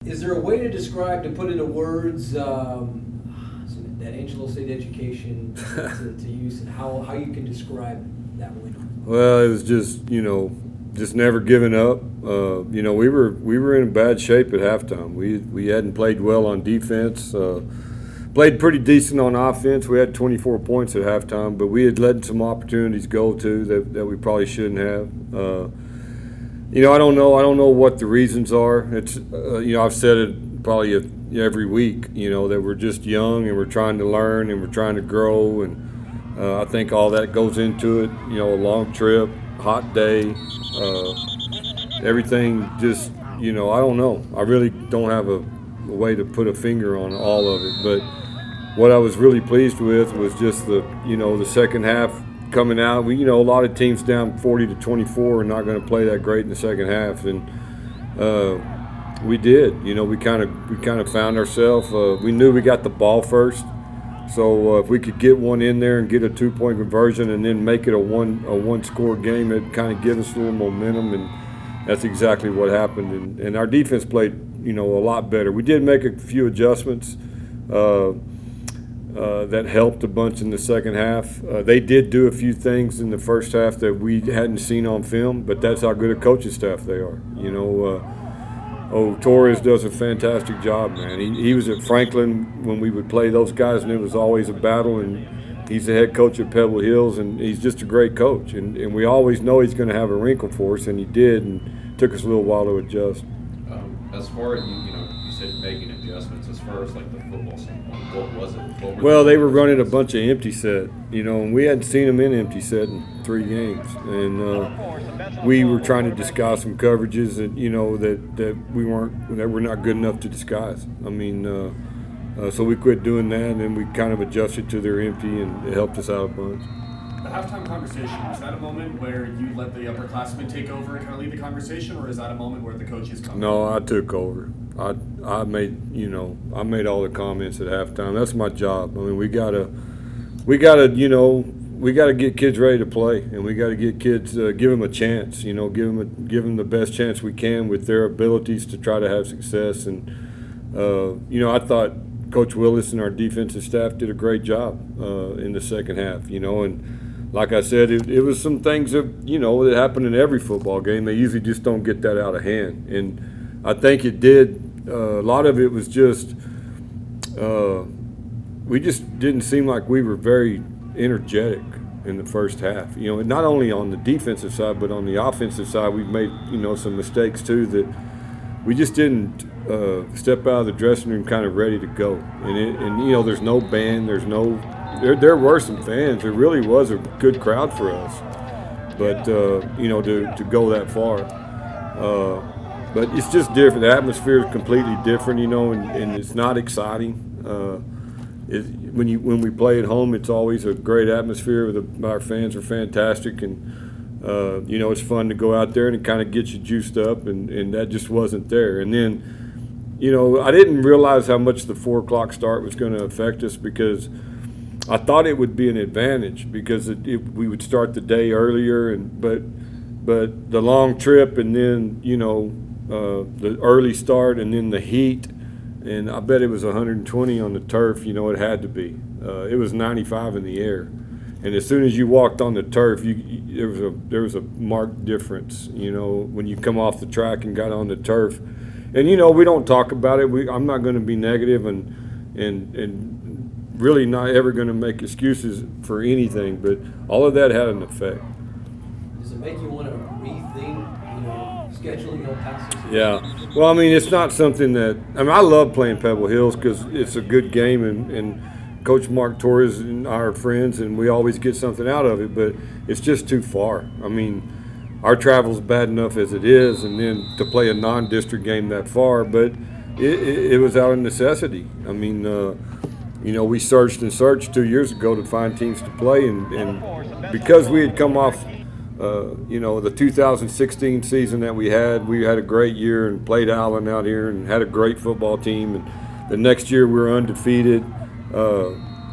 Is there a way to put into words that Angelo State education to use, and how you can describe that win? Well, it was just just never giving up. We were in bad shape at halftime. We hadn't played well on defense. Played pretty decent on offense. We had 24 points at halftime, but we had let some opportunities go too that we probably shouldn't have. I don't know. I don't know what the reasons are. It's I've said it probably every week. That we're just young and we're trying to learn and we're trying to grow, and I think all that goes into it. A long trip, hot day, everything. Just I don't know. I really don't have a way to put a finger on all of it, but what I was really pleased with was just the second half coming out. A lot of teams down 40-24 are not going to play that great in the second half, and we did. We kind of found ourselves. We knew we got the ball first, so if we could get one in there and get a 2-point conversion and then make it a one score game, it kind of give us a little momentum, and that's exactly what happened. And our defense played a lot better. We did make a few adjustments that helped a bunch in the second half. They did do a few things in the first half that we hadn't seen on film, but that's how good a coaching staff they are. Torres does a fantastic job, man. He was at Franklin when we would play those guys, and it was always a battle, and he's the head coach at Pebble Hills, and he's just a great coach. And we always know he's going to have a wrinkle for us, and he did, and it took us a little while to adjust. As far as you said making adjustments. As far as like the football standpoint, what was it? Well, they were running a bunch of empty set, and we hadn't seen them in empty set in 3 games, and we were trying to disguise some coverages that that we're not good enough to disguise. So we quit doing that, and then we kind of adjusted to their empty, and it helped us out a bunch. The halftime conversation, was that a moment where you let the upperclassmen take over and kind of lead the conversation, or is that a moment where the coaches come? No, I took over. I made all the comments at halftime. That's my job. We gotta get kids ready to play, and we gotta get kids, give them a chance. Give them the best chance we can with their abilities to try to have success. And I thought Coach Willis and our defensive staff did a great job in the second half. And like I said, it was some things that happen in every football game. They usually just don't get that out of hand, and I think it did. A lot of it was just we just didn't seem like we were very energetic in the first half. Not only on the defensive side, but on the offensive side, we've made some mistakes too that we just didn't step out of the dressing room kind of ready to go. And there's no band, there were some fans. It really was a good crowd for us, but to go that far. But it's just different. The atmosphere is completely different, and it's not exciting. When we play at home, it's always a great atmosphere. Our fans are fantastic, and it's fun to go out there and it kind of gets you juiced up, and that just wasn't there. And then, I didn't realize how much the 4 o'clock start was going to affect us, because I thought it would be an advantage because we would start the day earlier, but the long trip, and then the early start, and then the heat, and I bet it was 120 on the turf. It had to be. It was 95 in the air, and as soon as you walked on the turf, there was a marked difference. When you come off the track and got on the turf, and we don't talk about it. I'm not going to be negative and really not ever going to make excuses for anything, but all of that had an effect. Does it make you want to rethink, scheduling your passes? Yeah. Well, it's not something that I love playing Pebble Hills because it's a good game, and Coach Mark Torres and our friends, and we always get something out of it, but it's just too far. Our travel's bad enough as it is, and then to play a non-district game that far, but it was out of necessity. We searched and searched 2 years ago to find teams to play, and because we had come off, the 2016 season that we had a great year and played Allen out here and had a great football team, and the next year we were undefeated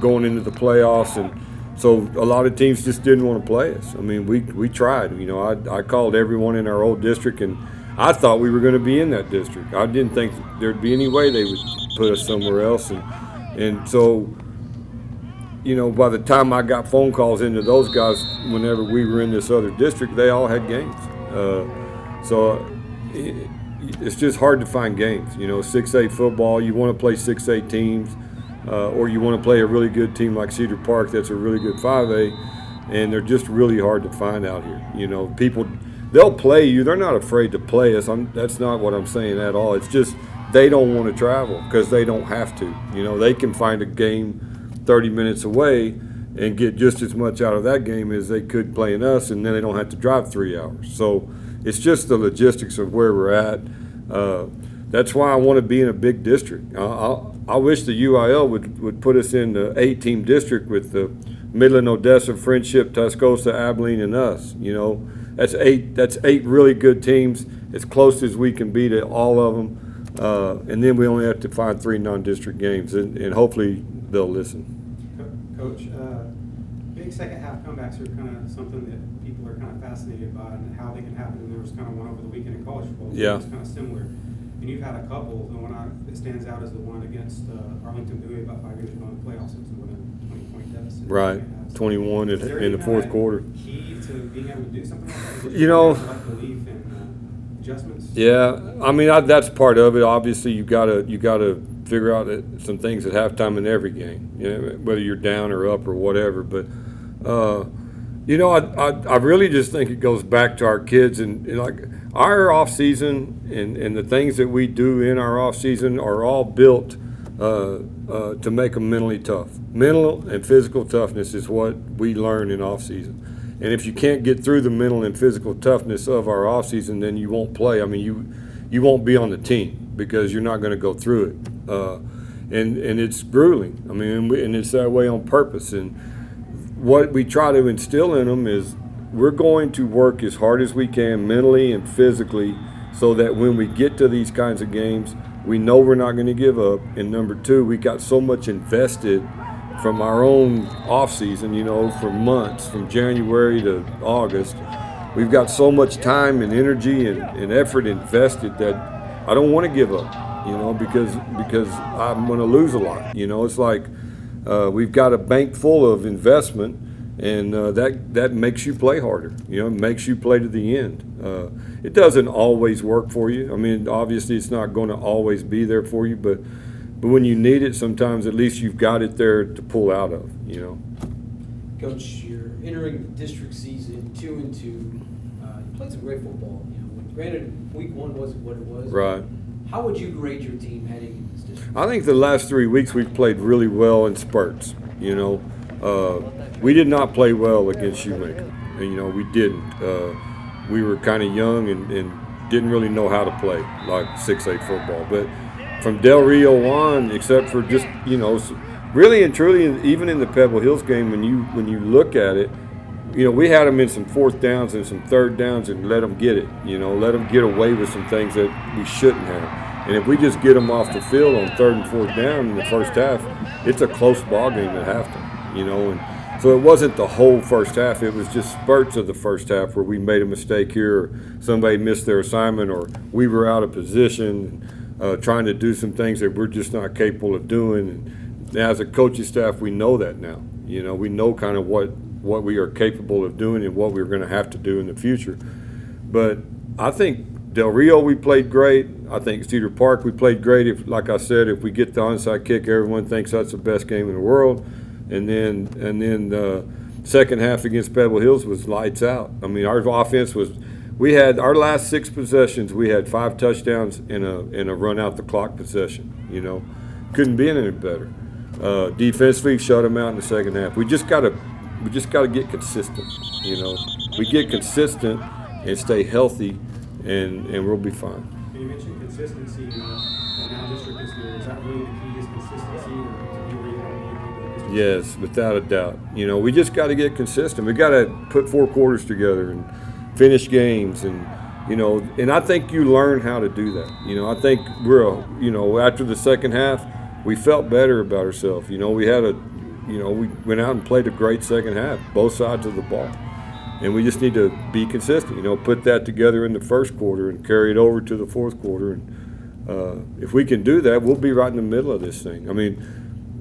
going into the playoffs, and so a lot of teams just didn't want to play us. We tried. I called everyone in our old district, and I thought we were going to be in that district. I didn't think there'd be any way they would put us somewhere else. And so, by the time I got phone calls into those guys, whenever we were in this other district, they all had games. It's just hard to find games. 6A football, you want to play 6A teams, or you want to play a really good team like Cedar Park that's a really good 5A, and they're just really hard to find out here. People, they'll play you. They're not afraid to play us. That's not what I'm saying at all. It's just they don't want to travel because they don't have to. They can find a game 30 minutes away and get just as much out of that game as they could playing us, and then they don't have to drive 3 hours. So it's just the logistics of where we're at. That's why I want to be in a big district. I wish the UIL would put us in the 8-team district with the Midland, Odessa, Friendship, Tascosa, Abilene, and us. That's eight really good teams, as close as we can be to all of them. And then we only have to find 3 non-district games, and hopefully they'll listen. Coach, big second half comebacks are kind of something that people are kind of fascinated by, and how they can happen. And there was kind of one over the weekend in college football. Yeah. It's kind of similar. And you've had a couple. The one that stands out is the one against Arlington Bowie about 5 years ago in the playoffs. It was with a 20-point deficit. Right, 21 in the fourth quarter. Key to being able to do something like that? Like belief and adjustments. Yeah, I mean that's part of it. Obviously, you gotta figure out some things at halftime in every game, whether you're down or up or whatever. But I really just think it goes back to our kids and like our off season and the things that we do in our off season are all built to make them mentally tough. Mental and physical toughness is what we learn in off season. And if you can't get through the mental and physical toughness of our off season, then you won't play. I mean, you won't be on the team because you're not going to go through it. And it's grueling. I mean, and it's that way on purpose. And what we try to instill in them is we're going to work as hard as we can mentally and physically so that when we get to these kinds of games, we know we're not going to give up. And number 2, we got so much invested from our own off season, for months, from January to August. We've got so much time and energy and effort invested that I don't want to give up, because I'm going to lose a lot. It's like we've got a bank full of investment, and that makes you play harder. It makes you play to the end. It doesn't always work for you. I mean, obviously, it's not going to always be there for you, but when you need it, sometimes at least you've got it there to pull out of. Coach, you're entering the district season 2-2. You played some great football. Granted, week 1 wasn't what it was. Right. How would you grade your team heading into this district? I think the last 3 weeks we've played really well in spurts. We did not play well against Shoemaker. We didn't. We were kind of young and didn't really know how to play like 6A football. But from Del Rio on, except for just really and truly, even in the Pebble Hills game, when you look at it, we had them in some 4th downs and some 3rd downs and let them get it. Let them get away with some things that we shouldn't have. And if we just get them off the field on 3rd and 4th down in the first half, it's a close ball game at halftime. And so it wasn't the whole first half. It was just spurts of the first half where we made a mistake here, or somebody missed their assignment, or we were out of position, trying to do some things that we're just not capable of doing. And as a coaching staff, we know that now. We know kind of what we are capable of doing and what we're going to have to do in the future. But I think Del Rio, we played great. I think Cedar Park, we played great. Like I said, if we get the onside kick, everyone thinks that's the best game in the world. And then the second half against Pebble Hills was lights out. I mean, our offense was – we had our last 6 possessions, we had 5 touchdowns and a run out the clock possession. Couldn't be any better. Defensively, shut them out in the second half. We just got to get consistent. We get consistent and stay healthy, and we'll be fine. And you mentioned consistency. The now district this year, is that really the key? Is consistency, or to be where you want to be in the district? Yes, without a doubt. We just got to get consistent. We got to put 4 quarters together and finish games, and I think you learn how to do that. I think after the second half, we felt better about ourselves. We had we went out and played a great second half, both sides of the ball. and we just need to be consistent. Put that together in the first quarter and carry it over to the fourth quarter. And if we can do that, we'll be right in the middle of this thing. I mean,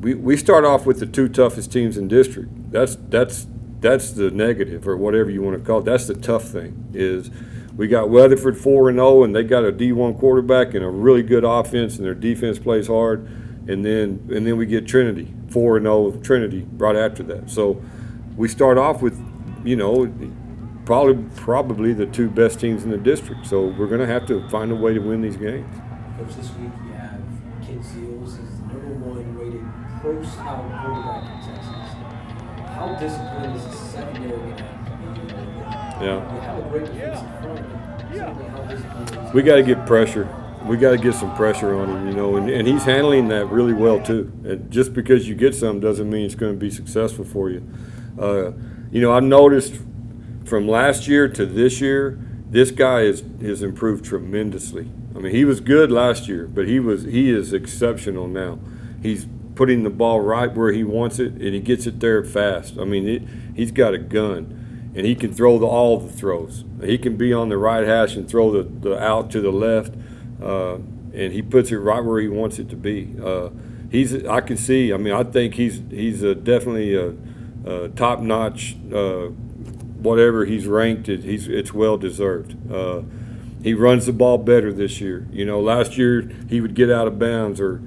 we start off with the 2 toughest teams in district. That's the negative, or whatever you want to call it. That's the tough thing. Is we got Weatherford 4-0, and they got a D1 quarterback and a really good offense, and their defense plays hard. And then we get Trinity 4-0, Trinity right after that. So we start off with, probably the 2 best teams in the district. So we're going to have to find a way to win these games. Coach, this week you have Kent Seals. He's the #1 rated pro-style quarterback in Texas. How disciplined is the secondary going to have to be? Yeah. We have a great defensive front. Certainly how disciplined is We got to get pressure. We got to get some pressure on him, and he's handling that really well too. And just because you get some doesn't mean it's going to be successful for you. I've noticed from last year to this year, this guy has improved tremendously. I mean, he was good last year, but he is exceptional now. He's putting the ball right where he wants it, and he gets it there fast. I mean, he's got a gun, and he can throw all the throws. He can be on the right hash and throw the out to the left. And he puts it right where he wants it to be. I can see. I mean, I think he's definitely a top-notch. Whatever he's ranked, it's well deserved. He runs the ball better this year. Last year he would get out of bounds, or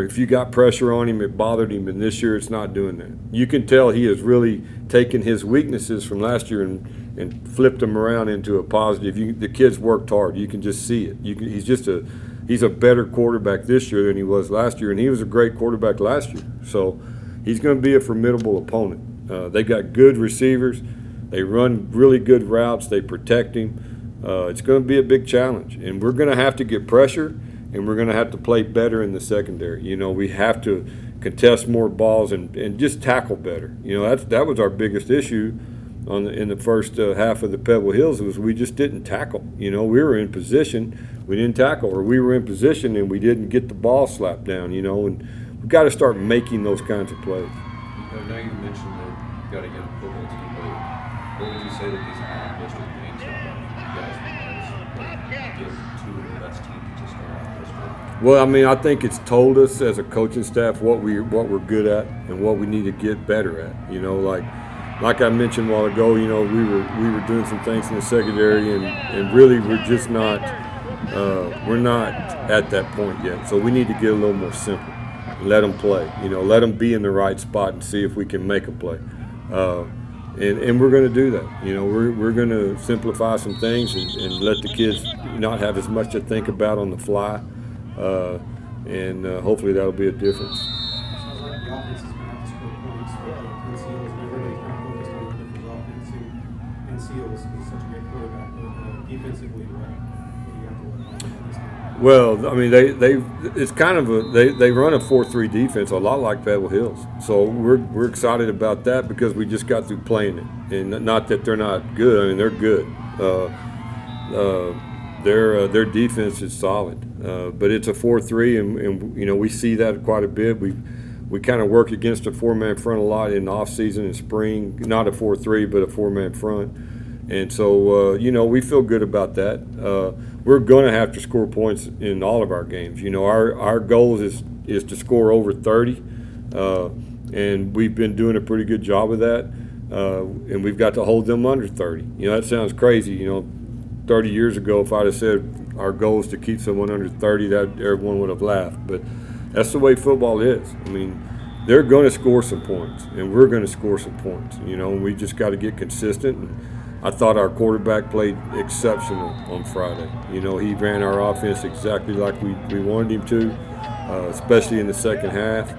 if you got pressure on him, it bothered him. And this year it's not doing that. You can tell he has really taken his weaknesses from last year and flipped them around into a positive. The kid's worked hard. You can just see it. He's a better quarterback this year than he was last year, and he was a great quarterback last year. So he's going to be a formidable opponent. They got good receivers. They run really good routes. They protect him. It's going to be a big challenge, and we're going to have to get pressure, and we're going to have to play better in the secondary. We have to contest more balls and just tackle better. That was our biggest issue in the first half of the Pebble Hills. Was we just didn't tackle. We were in position, we didn't tackle, or we were in position and we didn't get the ball slapped down. And we've got to start making those kinds of plays. I know you mentioned that you got a young football team, but what would you say that these non-district games you guys give 2 of the best teams to start out district? Well, I mean, I think it's told us as a coaching staff what we're good at and what we need to get better at. Like I mentioned a while ago, we were doing some things in the secondary, and really we're just not at that point yet. So we need to get a little more simple. Let them play. Let them be in the right spot and see if we can make a play. And we're going to do that. We're going to simplify some things and let the kids not have as much to think about on the fly. And hopefully that'll be a difference. Sounds like the offense is going to have to score points. And Seals, everybody's kind of focused on the different offense, and Seals is such a great quarterback. But defensively, what do you have to work on this game? Well, I mean, it's kind of they run a 4-3 defense, a lot like Pebble Hills. So we're excited about that because we just got through playing it, and not that they're not good. I mean, they're good. Their defense is solid, but it's a 4-3, and we see that quite a bit. We kind of work against a 4-man front a lot in the off season and spring. Not a 4-3, but a 4-man front. And so, we feel good about that. We're going to have to score points in all of our games. Our goal is to score over 30, and we've been doing a pretty good job of that. And we've got to hold them under 30. That sounds crazy. 30 years ago, if I'd have said our goal is to keep someone under 30, that everyone would have laughed. But that's the way football is. I mean, they're going to score some points, and we're going to score some points. And we just got to get consistent. And I thought our quarterback played exceptional on Friday. He ran our offense exactly like we wanted him to, especially in the second half.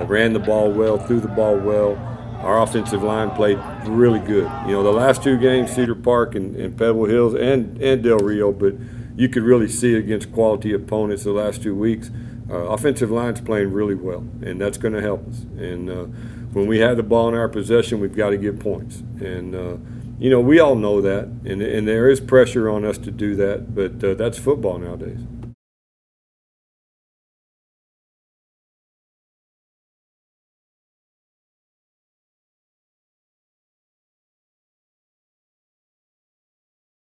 Ran the ball well, threw the ball well. Our offensive line played really good. The last 2 games, Cedar Park and Pebble Hills and Del Rio, but you could really see it against quality opponents the last 2 weeks. Offensive line's playing really well, and that's going to help us. And when we have the ball in our possession, we've got to get points. And we all know that, and there is pressure on us to do that, but that's football nowadays.